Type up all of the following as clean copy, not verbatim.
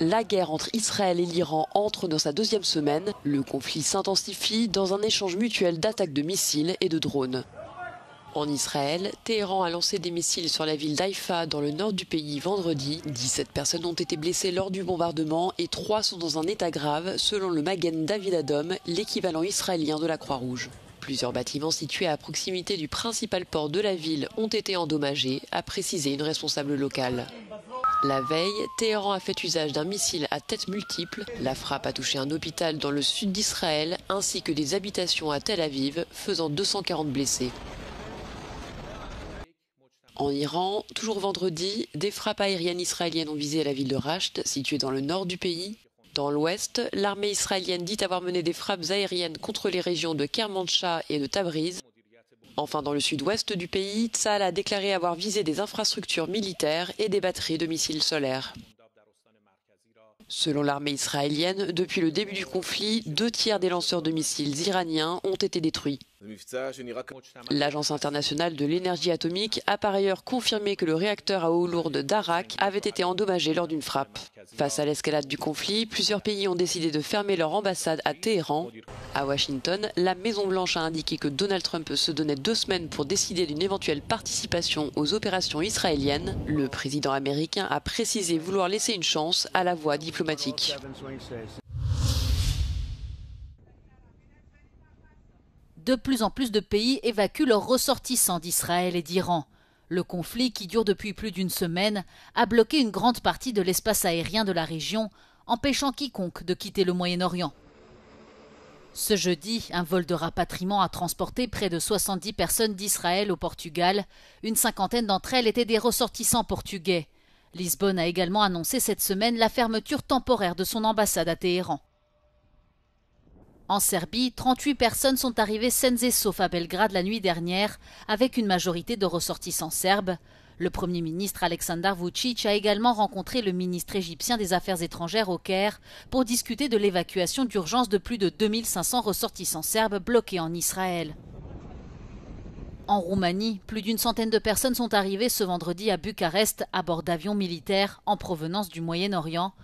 La guerre entre Israël et l'Iran entre dans sa deuxième semaine. Le conflit s'intensifie dans un échange mutuel d'attaques de missiles et de drones. En Israël, Téhéran a lancé des missiles sur la ville d'Haïfa dans le nord du pays vendredi. 17 personnes ont été blessées lors du bombardement et 3 sont dans un état grave selon le Magen David Adom, l'équivalent israélien de la Croix-Rouge. Plusieurs bâtiments situés à proximité du principal port de la ville ont été endommagés, a précisé une responsable locale. La veille, Téhéran a fait usage d'un missile à tête multiple. La frappe a touché un hôpital dans le sud d'Israël ainsi que des habitations à Tel Aviv, faisant 240 blessés. En Iran, toujours vendredi, des frappes aériennes israéliennes ont visé la ville de Rasht, située dans le nord du pays. Dans l'ouest, l'armée israélienne dit avoir mené des frappes aériennes contre les régions de Kermanshah et de Tabriz. Enfin, dans le sud-ouest du pays, Tsahal a déclaré avoir visé des infrastructures militaires et des batteries de missiles solaires. Selon l'armée israélienne, depuis le début du conflit, 2 tiers des lanceurs de missiles iraniens ont été détruits. L'Agence internationale de l'énergie atomique a par ailleurs confirmé que le réacteur à eau lourde d'Arak avait été endommagé lors d'une frappe. Face à l'escalade du conflit, plusieurs pays ont décidé de fermer leur ambassade à Téhéran. À Washington, la Maison-Blanche a indiqué que Donald Trump se donnait 2 semaines pour décider d'une éventuelle participation aux opérations israéliennes. Le président américain a précisé vouloir laisser une chance à la voie diplomatique. De plus en plus de pays évacuent leurs ressortissants d'Israël et d'Iran. Le conflit, qui dure depuis plus d'une semaine, a bloqué une grande partie de l'espace aérien de la région, empêchant quiconque de quitter le Moyen-Orient. Ce jeudi, un vol de rapatriement a transporté près de 70 personnes d'Israël au Portugal. Une cinquantaine d'entre elles étaient des ressortissants portugais. Lisbonne a également annoncé cette semaine la fermeture temporaire de son ambassade à Téhéran. En Serbie, 38 personnes sont arrivées saines et saufs à Belgrade la nuit dernière, avec une majorité de ressortissants serbes. Le Premier ministre Aleksandar Vučić a également rencontré le ministre égyptien des Affaires étrangères au Caire pour discuter de l'évacuation d'urgence de plus de 2500 ressortissants serbes bloqués en Israël. En Roumanie, plus d'une centaine de personnes sont arrivées ce vendredi à Bucarest à bord d'avions militaires en provenance du Moyen-Orient.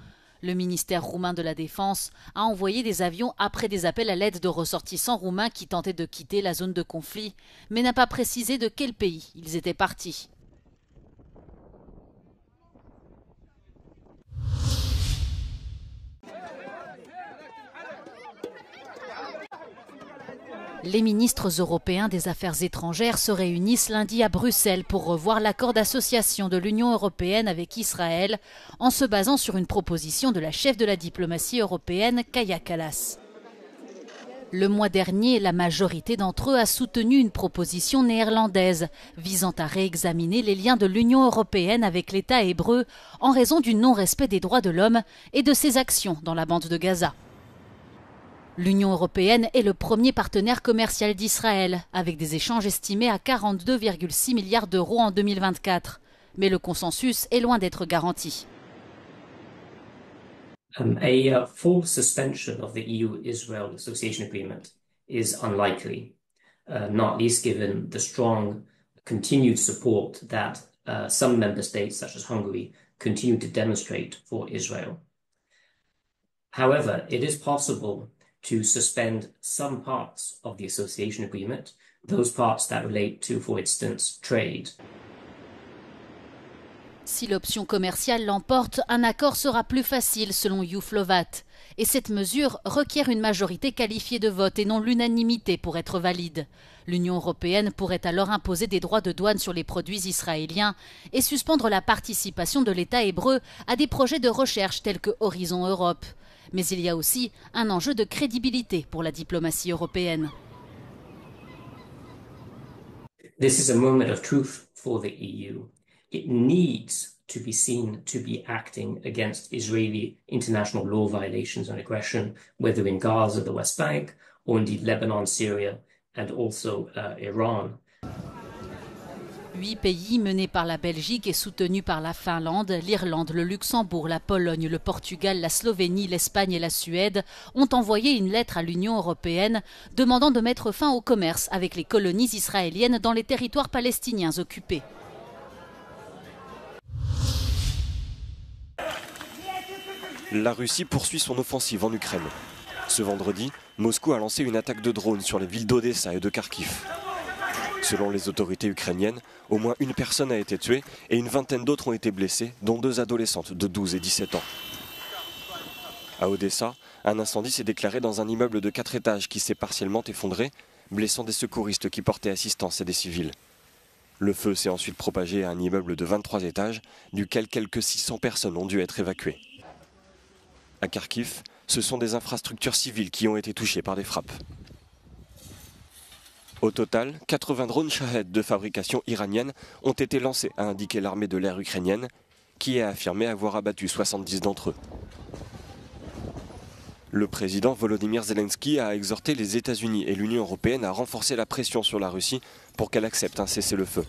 Le ministère roumain de la Défense a envoyé des avions après des appels à l'aide de ressortissants roumains qui tentaient de quitter la zone de conflit, mais n'a pas précisé de quel pays ils étaient partis. Les ministres européens des Affaires étrangères se réunissent lundi à Bruxelles pour revoir l'accord d'association de l'Union européenne avec Israël en se basant sur une proposition de la chef de la diplomatie européenne, Kaja Kallas. Le mois dernier, la majorité d'entre eux a soutenu une proposition néerlandaise visant à réexaminer les liens de l'Union européenne avec l'État hébreu en raison du non-respect des droits de l'homme et de ses actions dans la bande de Gaza. L'Union européenne est le premier partenaire commercial d'Israël, avec des échanges estimés à 42,6 milliards d'euros en 2024. Mais le consensus est loin d'être garanti. A full suspension of the EU-Israel Association Agreement is unlikely, not least given the strong continued support that some member states, such as Hungary, continue to demonstrate for Israel. However, it is possible to suspend some parts of the association agreement, those parts that relate to, for instance, trade. Si l'option commerciale l'emporte, un accord sera plus facile selon Youflovat. Et cette mesure requiert une majorité qualifiée de vote et non l'unanimité pour être valide. L'Union européenne pourrait alors imposer des droits de douane sur les produits israéliens et suspendre la participation de l'État hébreu à des projets de recherche tels que Horizon Europe. Mais il y a aussi un enjeu de crédibilité pour la diplomatie européenne. This is a moment of truth for the EU. It needs to be seen to be acting against Israeli international law violations and aggression, whether in Gaza, the West Bank, or indeed Lebanon, Syria, and also Iran. 8 pays menés par la Belgique et soutenus par la Finlande, l'Irlande, le Luxembourg, la Pologne, le Portugal, la Slovénie, l'Espagne et la Suède ont envoyé une lettre à l'Union européenne demandant de mettre fin au commerce avec les colonies israéliennes dans les territoires palestiniens occupés. La Russie poursuit son offensive en Ukraine. Ce vendredi, Moscou a lancé une attaque de drones sur les villes d'Odessa et de Kharkiv. Selon les autorités ukrainiennes, au moins une personne a été tuée et une vingtaine d'autres ont été blessées, dont 2 adolescentes de 12 et 17 ans. À Odessa, un incendie s'est déclaré dans un immeuble de 4 étages qui s'est partiellement effondré, blessant des secouristes qui portaient assistance à des civils. Le feu s'est ensuite propagé à un immeuble de 23 étages, duquel quelques 600 personnes ont dû être évacuées. À Kharkiv, ce sont des infrastructures civiles qui ont été touchées par des frappes. Au total, 80 drones Shahed de fabrication iranienne ont été lancés, a indiqué l'armée de l'air ukrainienne, qui a affirmé avoir abattu 70 d'entre eux. Le président Volodymyr Zelensky a exhorté les États-Unis et l'Union européenne à renforcer la pression sur la Russie pour qu'elle accepte un cessez-le-feu.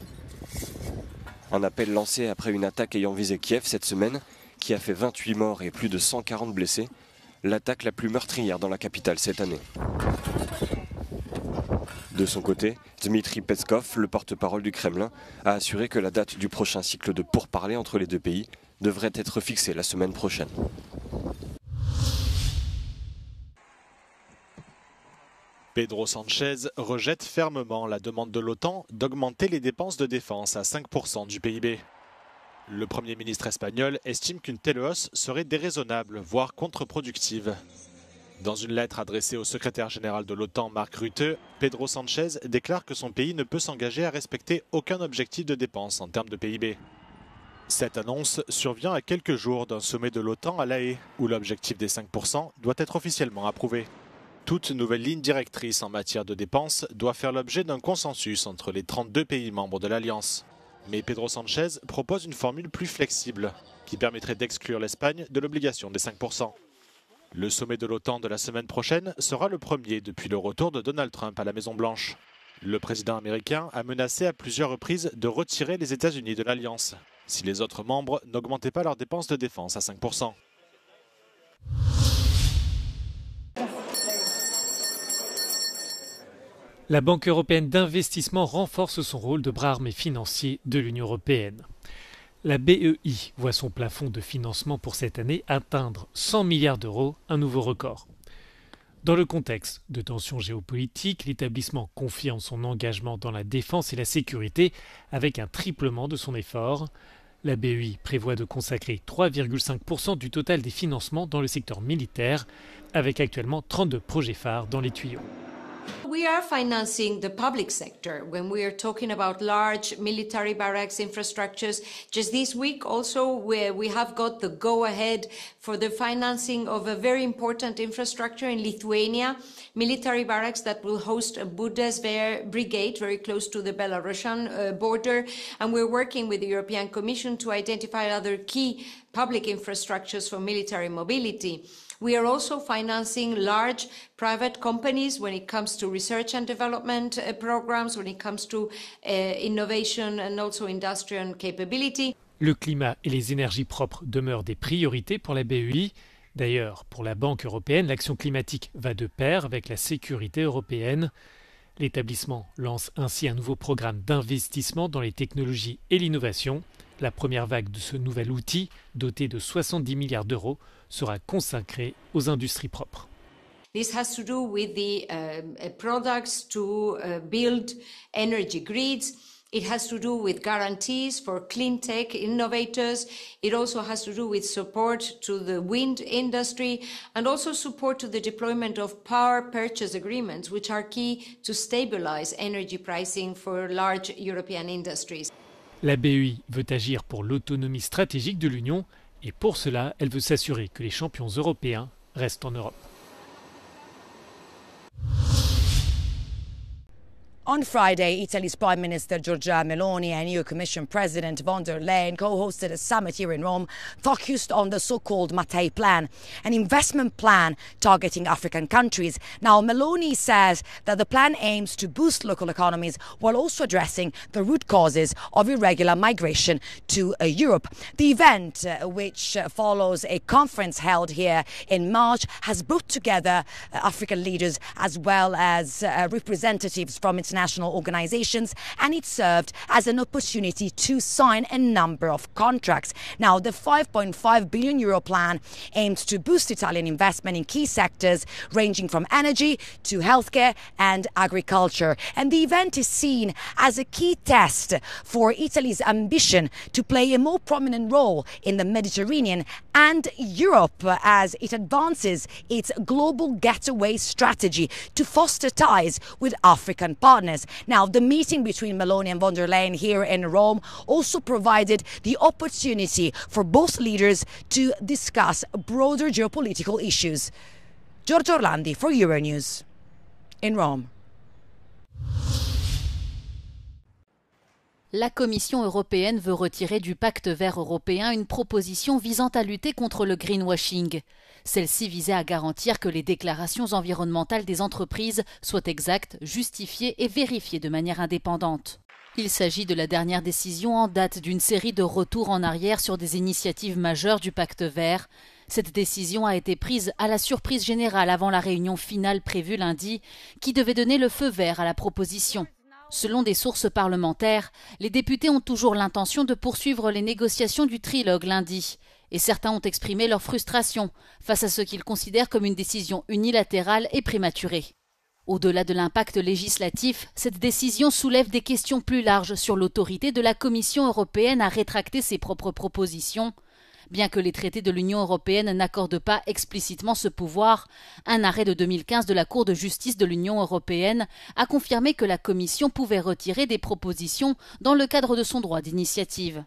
Un appel lancé après une attaque ayant visé Kiev cette semaine, qui a fait 28 morts et plus de 140 blessés, l'attaque la plus meurtrière dans la capitale cette année. De son côté, Dmitri Peskov, le porte-parole du Kremlin, a assuré que la date du prochain cycle de pourparlers entre les deux pays devrait être fixée la semaine prochaine. Pedro Sánchez rejette fermement la demande de l'OTAN d'augmenter les dépenses de défense à 5% du PIB. Le Premier ministre espagnol estime qu'une telle hausse serait déraisonnable, voire contre-productive. Dans une lettre adressée au secrétaire général de l'OTAN, Mark Rutte, Pedro Sánchez déclare que son pays ne peut s'engager à respecter aucun objectif de dépense en termes de PIB. Cette annonce survient à quelques jours d'un sommet de l'OTAN à La Haye, où l'objectif des 5% doit être officiellement approuvé. Toute nouvelle ligne directrice en matière de dépenses doit faire l'objet d'un consensus entre les 32 pays membres de l'Alliance. Mais Pedro Sánchez propose une formule plus flexible, qui permettrait d'exclure l'Espagne de l'obligation des 5%. Le sommet de l'OTAN de la semaine prochaine sera le premier depuis le retour de Donald Trump à la Maison-Blanche. Le président américain a menacé à plusieurs reprises de retirer les États-Unis de l'Alliance, si les autres membres n'augmentaient pas leurs dépenses de défense à 5%. La Banque européenne d'investissement renforce son rôle de bras armé financier de l'Union européenne. La BEI voit son plafond de financement pour cette année atteindre 100 milliards d'euros, un nouveau record. Dans le contexte de tensions géopolitiques, l'établissement confirme son engagement dans la défense et la sécurité avec un triplement de son effort. La BEI prévoit de consacrer 3,5% du total des financements dans le secteur militaire, avec actuellement 32 projets phares dans les tuyaux. We are financing the public sector when we are talking about large military barracks infrastructures. Just this week also we have got the go-ahead for the financing of a very important infrastructure in Lithuania, military barracks that will host a Bundeswehr brigade very close to the Belarusian border. And we're working with the European Commission to identify other key public infrastructures for military mobility. We are also financing large private companies when it comes to research and development programs, when it comes to innovation and also industrial capability. Le climat et les énergies propres demeurent des priorités pour la BEI. D'ailleurs, pour la Banque européenne, l'action climatique va de pair avec la sécurité européenne. L'établissement lance ainsi un nouveau programme d'investissement dans les technologies et l'innovation. La première vague de ce nouvel outil, doté de 70 milliards d'euros, sera consacrée aux industries propres. This has to do with the products to build energy grids. It has to do with guarantees for clean tech innovators. It also has to do with support to the wind industry and also support to the deployment of power purchase agreements, which are key to stabilize energy pricing for large European industries. La BEI veut agir pour l'autonomie stratégique de l'Union et pour cela, elle veut s'assurer que les champions européens restent en Europe. On Friday, Italy's Prime Minister Giorgia Meloni and EU Commission President von der Leyen co-hosted a summit here in Rome focused on the so-called Mattei Plan, an investment plan targeting African countries. Now, Meloni says that the plan aims to boost local economies while also addressing the root causes of irregular migration to Europe. The event, which follows a conference held here in March, has brought together African leaders as well as representatives from international international organizations, and it served as an opportunity to sign a number of contracts. Now, the €5.5 billion plan aims to boost Italian investment in key sectors ranging from energy to healthcare and agriculture. And the event is seen as a key test for Italy's ambition to play a more prominent role in the Mediterranean and Europe as it advances its global getaway strategy to foster ties with African partners. Now, the meeting between Meloni and von der Leyen here in Rome also provided the opportunity for both leaders to discuss broader geopolitical issues. Giorgio Orlandi for Euronews in Rome. La Commission européenne veut retirer du pacte vert européen une proposition visant à lutter contre le greenwashing. Celle-ci visait à garantir que les déclarations environnementales des entreprises soient exactes, justifiées et vérifiées de manière indépendante. Il s'agit de la dernière décision en date d'une série de retours en arrière sur des initiatives majeures du pacte vert. Cette décision a été prise à la surprise générale avant la réunion finale prévue lundi, qui devait donner le feu vert à la proposition. Selon des sources parlementaires, les députés ont toujours l'intention de poursuivre les négociations du trilogue lundi. Et certains ont exprimé leur frustration face à ce qu'ils considèrent comme une décision unilatérale et prématurée. Au-delà de l'impact législatif, cette décision soulève des questions plus larges sur l'autorité de la Commission européenne à rétracter ses propres propositions. Bien que les traités de l'Union européenne n'accordent pas explicitement ce pouvoir, un arrêt de 2015 de la Cour de justice de l'Union européenne a confirmé que la Commission pouvait retirer des propositions dans le cadre de son droit d'initiative.